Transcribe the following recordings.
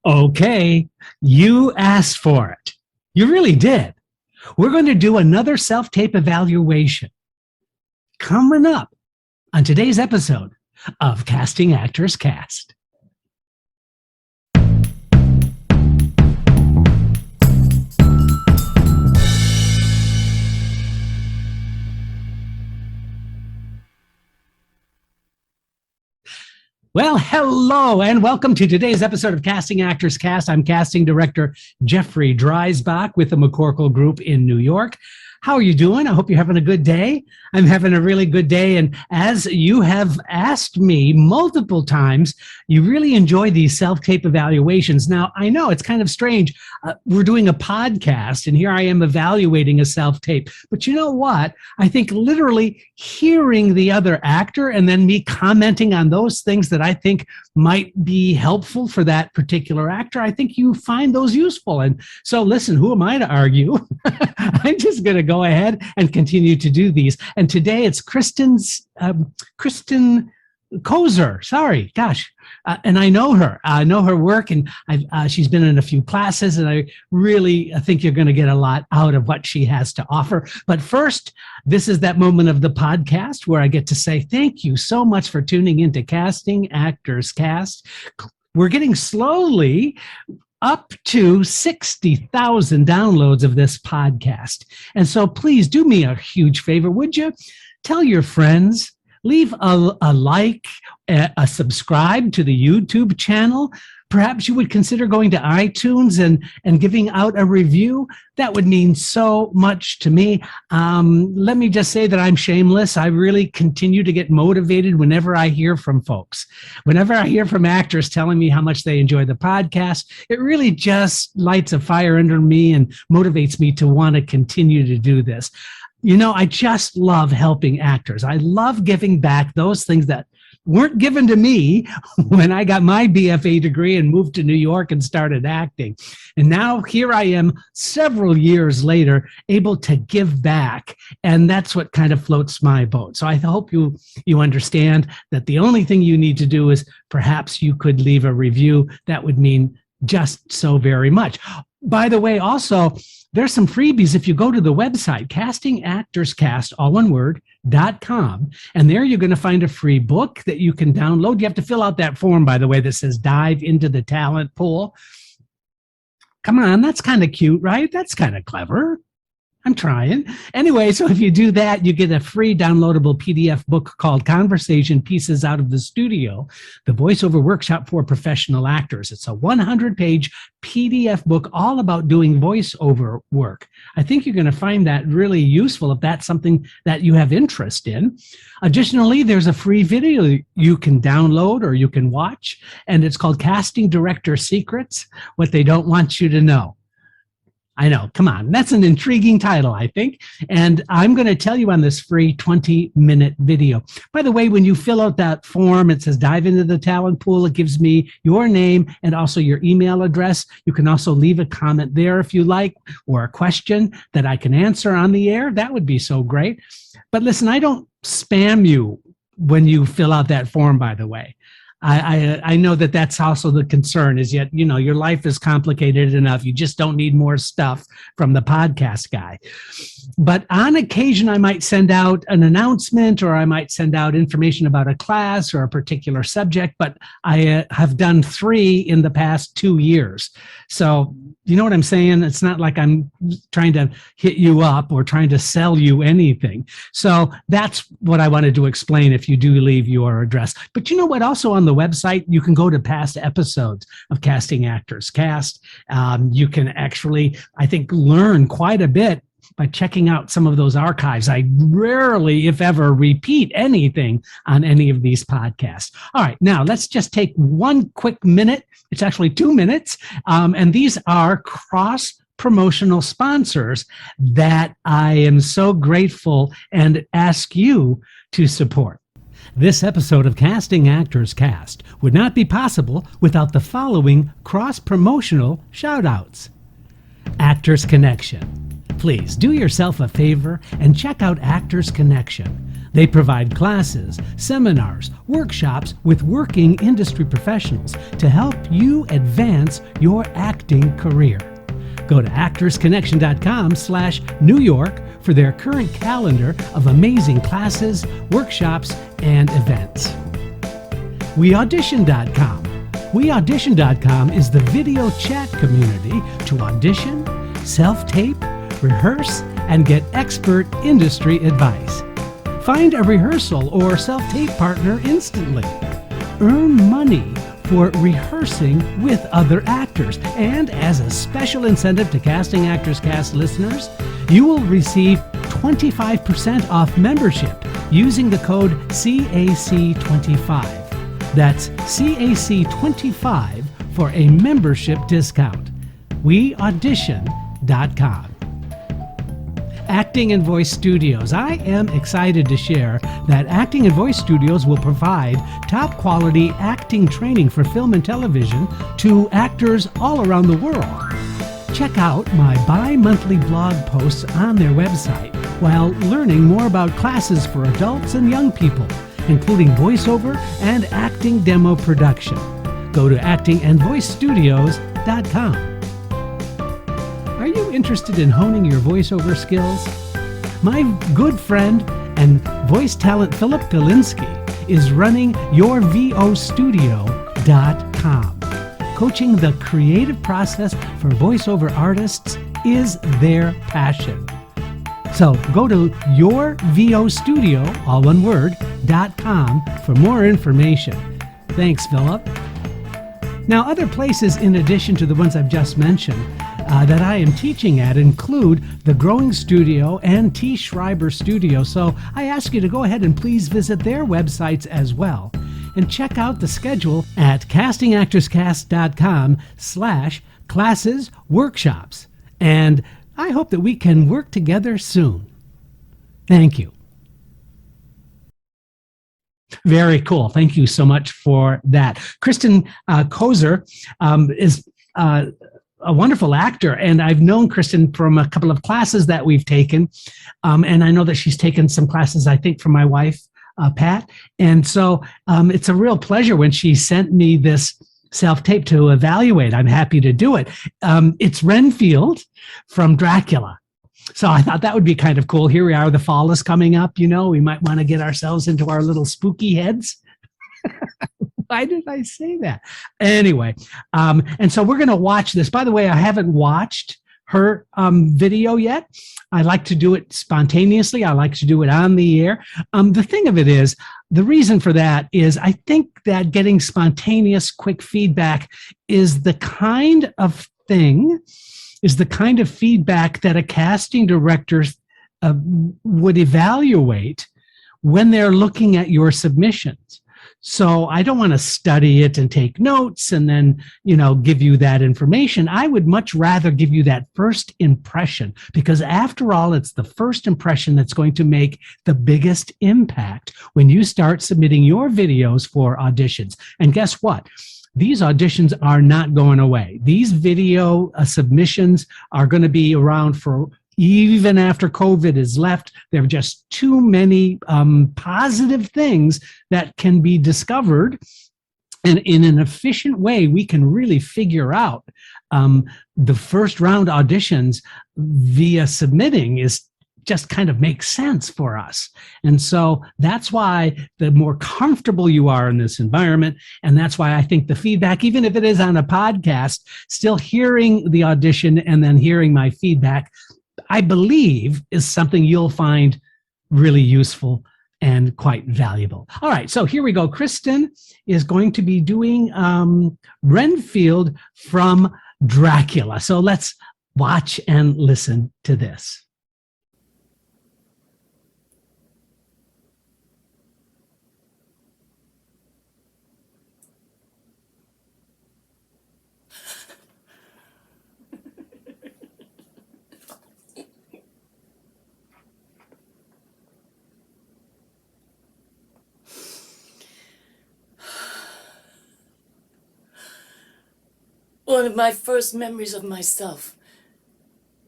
Okay, you asked for it. You really did. We're going to do another self-tape evaluation coming up on today's episode of Casting Actors Cast. Well, hello, and welcome to today's episode of Casting Actors Cast. I'm casting director Jeffrey Dreisbach with the McCorkle Group in New York. How are you doing? I hope you're having a good day. I'm having a really good day, and as you have asked me multiple times, you really enjoy these self-tape evaluations. Now, I know it's kind of strange. We're doing a podcast, and here I am evaluating a self-tape. But you know what? I think literally hearing the other actor and then me commenting on those things that I think might be helpful for that particular actor, I think you find those useful. And so listen, who am I to argue? I'm just going to go ahead and continue to do these. And today it's Kristyn Koczur. Sorry, gosh. And I know her. I know her work, and she's been in a few classes, and I really think you're going to get a lot out of what she has to offer. But first, this is that moment of the podcast where I get to say thank you so much for tuning into Casting Actors Cast. We're getting slowly up to 60,000 downloads of this podcast. And so please do me a huge favor, would you? Tell your friends, leave a like, a subscribe to the YouTube channel. Perhaps you would consider going to iTunes and giving out a review. That would mean so much to me. Let me just say that I'm shameless. I really continue to get motivated whenever I hear from folks. Whenever I hear from actors telling me how much they enjoy the podcast, it really just lights a fire under me and motivates me to want to continue to do this. You know, I just love helping actors. I love giving back those things that weren't given to me when I got my BFA degree and moved to New York and started acting. And now here I am several years later, able to give back. And that's what kind of floats my boat. So I hope you understand that the only thing you need to do is perhaps you could leave a review. That would mean just so very much. By the way, also, there's some freebies if you go to the website, castingactorscast, all one word, .com, and there you're going to find a free book that you can download. You have to fill out that form, by the way, that says dive into the talent pool. Come on, that's kind of cute, right? That's kind of clever. I'm trying. Anyway, so if you do that, you get a free downloadable PDF book called Conversation Pieces Out of the Studio, the voiceover workshop for professional actors. It's a 100-page PDF book all about doing voiceover work. I think you're going to find that really useful if that's something that you have interest in. Additionally, there's a free video you can download or you can watch, and it's called Casting Director Secrets, What They Don't Want You to Know. I know, come on, that's an intriguing title, I think. And I'm going to tell you on this free 20-minute video. By the way, when you fill out that form, it says dive into the talent pool. It gives me your name and also your email address. You can also leave a comment there if you like, or a question that I can answer on the air. That would be so great. But listen, I don't spam you when you fill out that form, by the way. I know that that's also the concern is yet, you know, your life is complicated enough. You just don't need more stuff from the podcast guy. But on occasion, I might send out an announcement or I might send out information about a class or a particular subject, but I have done 3 in the past 2 years. So you know what I'm saying? It's not like I'm trying to hit you up or trying to sell you anything. So that's what I wanted to explain if you do leave your address. But you know what? Also on the website, you can go to past episodes of Casting Actors Cast. You can actually, I think, learn quite a bit by checking out some of those archives. I rarely, if ever, repeat anything on any of these podcasts. All right, now let's just take one quick minute. It's actually 2 minutes, and these are cross-promotional sponsors that I am so grateful and ask you to support. This episode of Casting Actors Cast would not be possible without the following cross-promotional shout-outs. Actors Connection. Please do yourself a favor and check out Actors Connection, They provide classes, seminars, workshops with working industry professionals to help you advance your acting career. Go to actorsconnection.com/New York for their current calendar of amazing classes, workshops, and events. WeAudition.com. WeAudition.com is the video chat community to audition, self-tape, rehearse, and get expert industry advice. Find a rehearsal or self-tape partner instantly. Earn money for rehearsing with other actors. And as a special incentive to Casting Actors Cast listeners, you will receive 25% off membership using the code CAC25. That's CAC25 for a membership discount. WeAudition.com. Acting and Voice Studios. I am excited to share that Acting and Voice Studios will provide top quality acting training for film and television to actors all around the world. Check out my bi-monthly blog posts on their website while learning more about classes for adults and young people, including voiceover and acting demo production. Go to actingandvoicestudios.com. Are you interested in honing your voiceover skills? My good friend and voice talent Philip Galinsky is running yourvostudio.com. Coaching the creative process for voiceover artists is their passion. So go to yourvostudio, all one word, .com for more information. Thanks, Philip. Now, other places in addition to the ones I've just mentioned that I am teaching at include the Growing Studio and T. Schreiber Studio. So I ask you to go ahead and please visit their websites as well. And check out the schedule at castingactorscast.com/classes workshops. And I hope that we can work together soon. Thank you. Very cool. Thank you so much for that. Kristyn Koczur is a wonderful actor, and I've known Kristyn from a couple of classes that we've taken, and I know that she's taken some classes, I think, from my wife, Pat, and so it's a real pleasure when she sent me this self-tape to evaluate. I'm happy to do it. It's Renfield from Dracula. So I thought that would be kind of cool. Here we are, the fall is coming up, you know, we might want to get ourselves into our little spooky heads. Why did I say that? Anyway, and so we're going to watch this. By the way, I haven't watched her video yet. I like to do it spontaneously. I like to do it on the air. The thing of it is, the reason for that is I think that getting spontaneous, quick feedback is the kind of feedback that a casting director would evaluate when they're looking at your submissions. So I don't want to study it and take notes and then, you know, give you that information. I would much rather give you that first impression, because after all, it's the first impression that's going to make the biggest impact when you start submitting your videos for auditions. And guess what? These auditions are not going away. These video submissions are going to be around for even after COVID is left. There are just too many positive things that can be discovered. And in an efficient way, we can really figure out the first round auditions via submitting is just kind of makes sense for us. And so that's why the more comfortable you are in this environment, and that's why I think the feedback, even if it is on a podcast, still hearing the audition and then hearing my feedback, I believe is something you'll find really useful and quite valuable. All right, so here we go. Kristyn is going to be doing Renfield from Dracula. So let's watch and listen to this. One of my first memories of myself,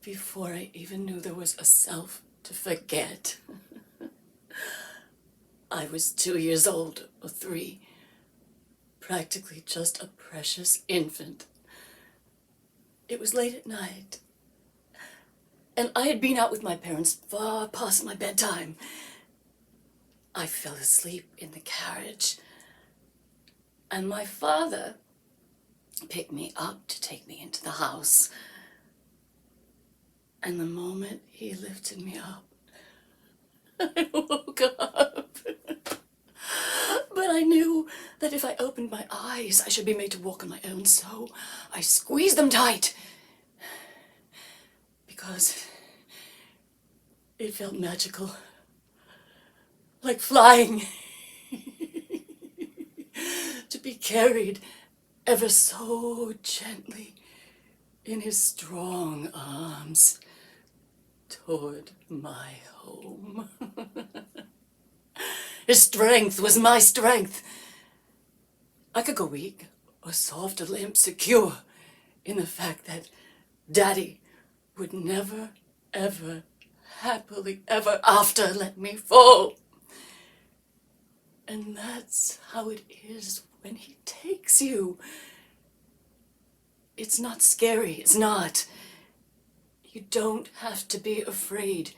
before I even knew there was a self to forget. I was 2 years old, or 3, practically just a precious infant. It was late at night, and I had been out with my parents far past my bedtime. I fell asleep in the carriage, and my father picked me up to take me into the house. And the moment he lifted me up, I woke up. But I knew that if I opened my eyes, I should be made to walk on my own, so I squeezed them tight. Because it felt magical. Like flying. To be carried ever so gently in his strong arms toward my home. His strength was my strength. I could go weak or soft or limp, secure in the fact that Daddy would never, ever, happily ever after let me fall. And that's how it is when he takes you. It's not scary, it's not. You don't have to be afraid.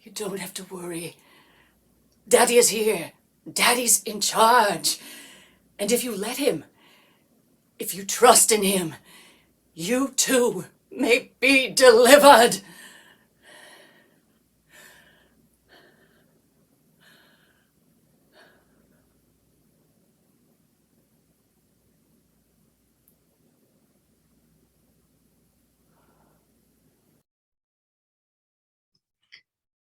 You don't have to worry. Daddy is here. Daddy's in charge. And if you let him, if you trust in him, you too may be delivered.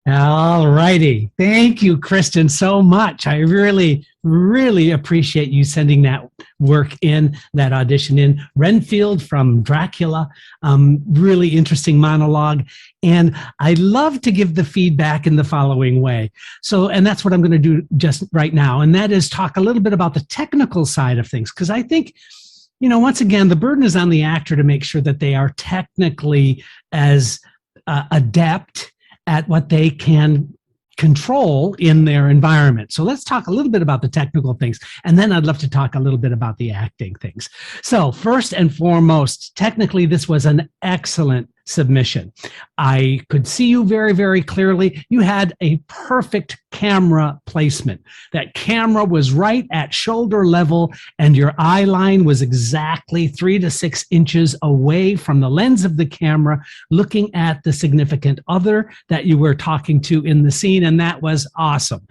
All righty. Thank you, Kristyn, so much. I really, really appreciate you sending that work in, that audition in. Renfield from Dracula, really interesting monologue. And I love to give the feedback in the following way. So, and that's what I'm going to do just right now. And that is talk a little bit about the technical side of things. Because I think, you know, once again, the burden is on the actor to make sure that they are technically as adept at what they can control in their environment. So let's talk a little bit about the technical things, and then I'd love to talk a little bit about the acting things. So first and foremost, technically, this was an excellent submission. I could see you very, very clearly. You had a perfect camera placement. That camera was right at shoulder level, and your eye line was exactly 3 to 6 inches away from the lens of the camera, looking at the significant other that you were talking to in the scene, and that was awesome.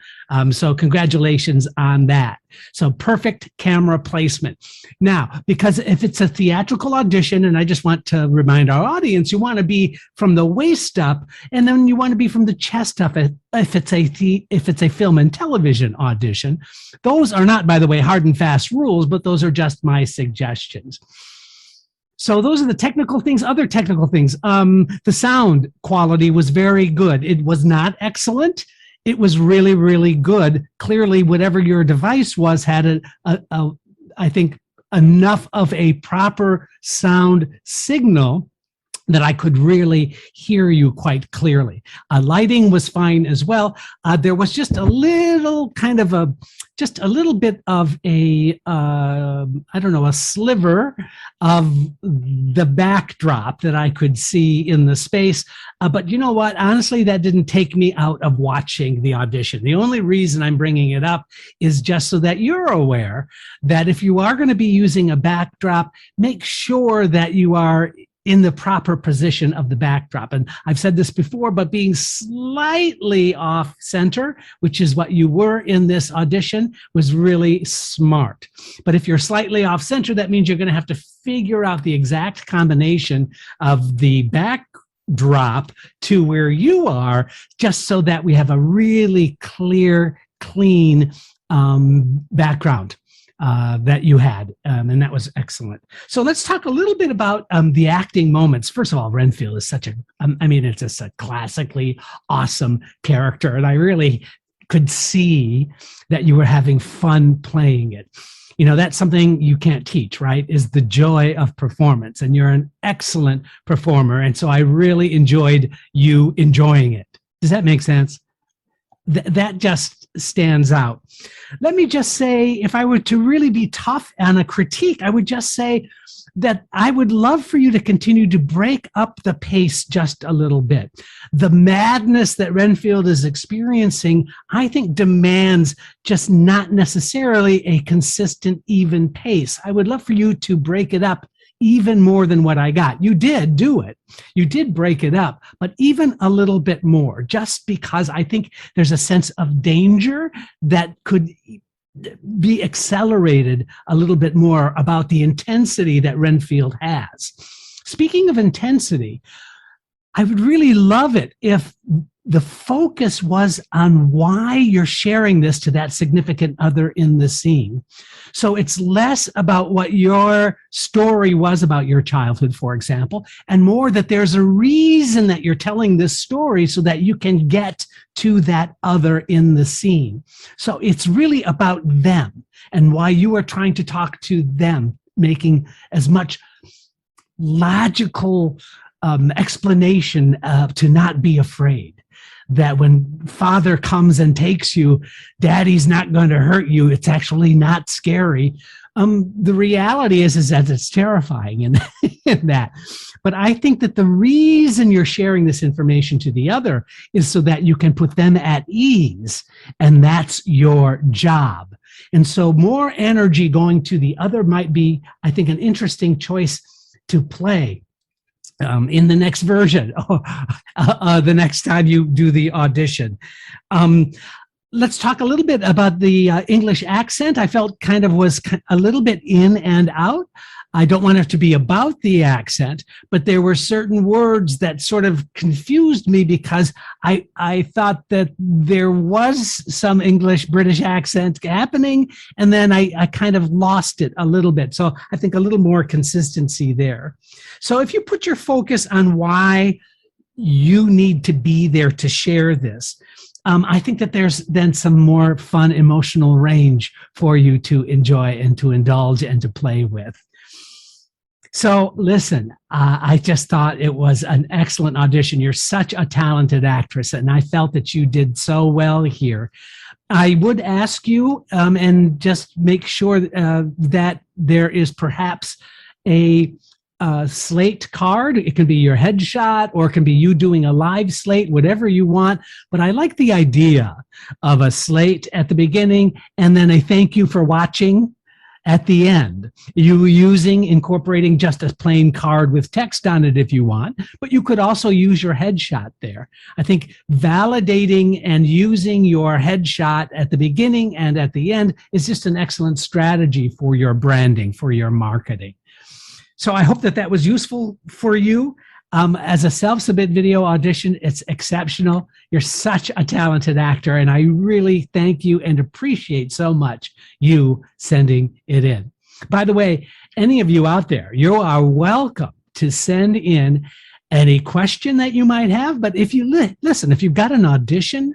So congratulations on that. So perfect camera placement. Now, because if it's a theatrical audition, and I just want to remind our audience, you want to be from the waist up, and then you want to be from the chest up if it's a film and television audition. Those are not, by the way, hard and fast rules, but those are just my suggestions. So those are the technical things. Other technical things. The sound quality was very good. It was not excellent. It was really, really good. Clearly, whatever your device was had I think, enough of a proper sound signal that I could really hear you quite clearly. Lighting was fine as well. There was just a little kind of just a little bit of a, I don't know, a sliver of the backdrop that I could see in the space. But you know what? Honestly, that didn't take me out of watching the audition. The only reason I'm bringing it up is just so that you're aware that if you are going to be using a backdrop, make sure that you are in the proper position of the backdrop. And I've said this before, but being slightly off center, which is what you were in this audition, was really smart. But if you're slightly off center, that means you're going to have to figure out the exact combination of the backdrop to where you are, just so that we have a really clear, clean background that you had, and that was excellent. So let's talk a little bit about the acting moments. First of all, Renfield is such a, I mean, it's just a classically awesome character, and I really could see that you were having fun playing it. You know, that's something you can't teach, right? Is the joy of performance, and you're an excellent performer, and so I really enjoyed you enjoying it. Does that make sense? that just stands out. Let me just say, if I were to really be tough on a critique, I would just say that I would love for you to continue to break up the pace just a little bit. The madness that Renfield is experiencing, I think, demands just not necessarily a consistent, even pace. I would love for you to break it up even more than what I got. You did do it. You did break it up, but even a little bit more, just because I think there's a sense of danger that could be accelerated a little bit more about the intensity that Renfield has. Speaking of intensity, I would really love it if the focus was on why you're sharing this to that significant other in the scene. So it's less about what your story was about your childhood, for example, and more that there's a reason that you're telling this story so that you can get to that other in the scene. So it's really about them and why you are trying to talk to them, making as much logical explanation to not be afraid. That when father comes and takes you, daddy's not going to hurt you. It's actually not scary. The reality is that it's terrifying in that. But I think that the reason you're sharing this information to the other is so that you can put them at ease, and that's your job. And so more energy going to the other might be, I think, an interesting choice to play. In the next version, the next time you do the audition. Let's talk a little bit about the English accent. I felt kind of was a little bit in and out. I don't want it to be about the accent, but there were certain words that sort of confused me because I thought that there was some English British accent happening, and then I kind of lost it a little bit. So I think a little more consistency there. So if you put your focus on why you need to be there to share this, I think that there's then some more fun emotional range for you to enjoy and to indulge and to play with. So listen, I just thought it was an excellent audition. You're such a talented actress, and I felt that you did so well here. I would ask you, and just make sure that there is perhaps a slate card. It can be your headshot, or it can be you doing a live slate, whatever you want. But I like the idea of a slate at the beginning and then a thank you for watching at the end. You incorporating just a plain card with text on it if you want, but you could also use your headshot there. I think validating and using your headshot at the beginning and at the end is just an excellent strategy for your branding, for your marketing. So I hope that that was useful for you. As a self-submit video audition, it's exceptional. You're such a talented actor, and I really thank you and appreciate so much you sending it in. By the way, any of you out there, you are welcome to send in any question that you might have. But if you listen, if you've got an audition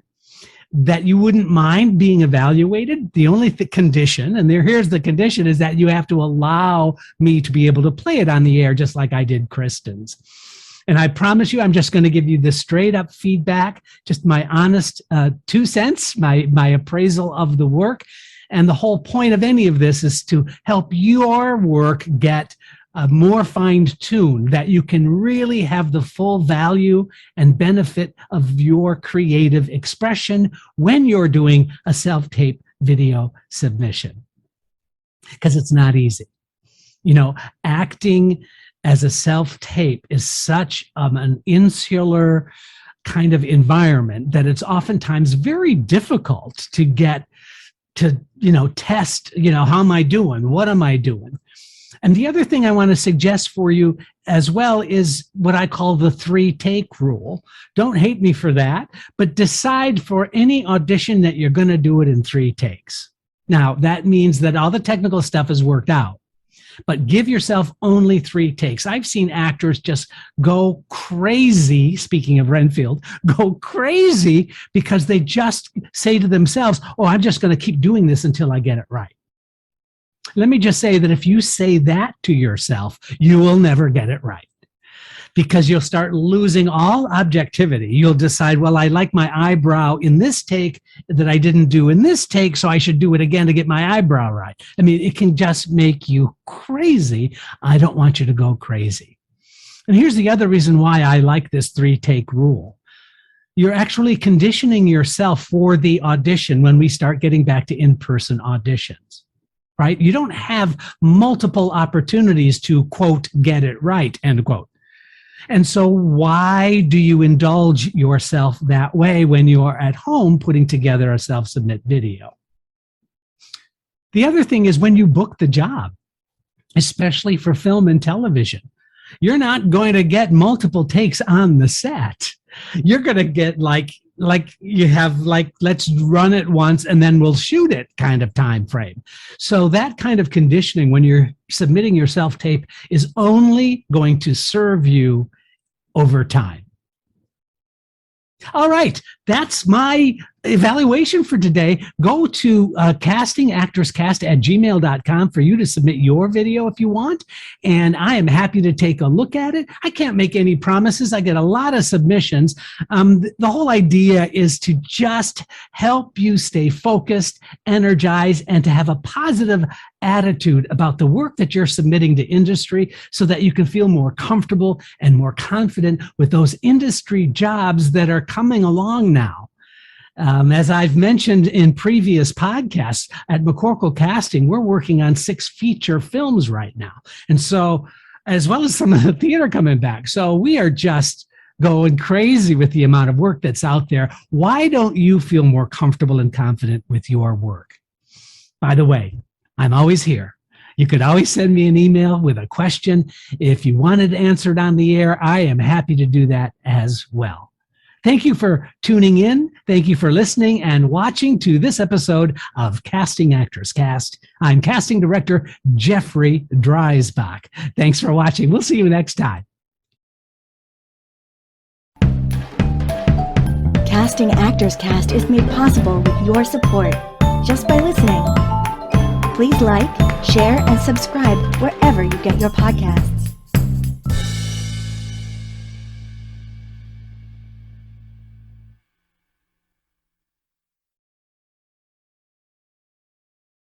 that you wouldn't mind being evaluated, the only condition, and here's the condition, is that you have to allow me to be able to play it on the air, just like I did Kristyn's. And I promise you, I'm just going to give you the straight up feedback, just my honest 2 cents, my appraisal of the work. And the whole point of any of this is to help your work get more fine-tuned, that you can really have the full value and benefit of your creative expression when you're doing a self-tape video submission. Because it's not easy. You know, acting as a self-tape is such an insular kind of environment that it's oftentimes very difficult to get to, test, how am I doing? What am I doing? And the other thing I want to suggest for you as well is what I call the 3-take rule. Don't hate me for that, but decide for any audition that you're going to do it in 3 takes. Now, that means that all the technical stuff is worked out, but give yourself only 3 takes. I've seen actors just go crazy, speaking of Renfield, go crazy because they just say to themselves, oh, I'm just going to keep doing this until I get it right. Let me just say that if you say that to yourself, you will never get it right. because you'll start losing all objectivity. You'll decide, well, I like my eyebrow in this take that I didn't do in this take, so I should do it again to get my eyebrow right. I mean, it can just make you crazy. I don't want you to go crazy. And here's the other reason why I like this 3-take rule. You're actually conditioning yourself for the audition when we start getting back to in-person auditions, right? You don't have multiple opportunities to, quote, get it right, end quote. And so why do you indulge yourself that way when you're at home putting together a self-submit video? The other thing is when you book the job, especially for film and television, you're not going to get multiple takes on the set. You're going to get like you have let's run it once and then we'll shoot it kind of time frame. So that kind of conditioning when you're submitting your self-tape is only going to serve you over time. All right, that's my evaluation for today. Go to castingactorscast@gmail.com for you to submit your video if you want, and I am happy to take a look at it. I can't make any promises. I get a lot of submissions. The whole idea is to just help you stay focused, energized, and to have a positive attitude about the work that you're submitting to industry so that you can feel more comfortable and more confident with those industry jobs that are coming along now. As I've mentioned in previous podcasts, at McCorkle Casting, we're working on 6 feature films right now. And so, as well as some of the theater coming back. So we are just going crazy with the amount of work that's out there. Why don't you feel more comfortable and confident with your work? By the way, I'm always here. You could always send me an email with a question. If you wanted answered on the air, I am happy to do that as well. Thank you for tuning in. Thank you for listening and watching to this episode of Casting Actors Cast. I'm casting director Jeffrey Dreisbach. Thanks for watching. We'll see you next time. Casting Actors Cast is made possible with your support just by listening. Please like, share, and subscribe wherever you get your podcasts.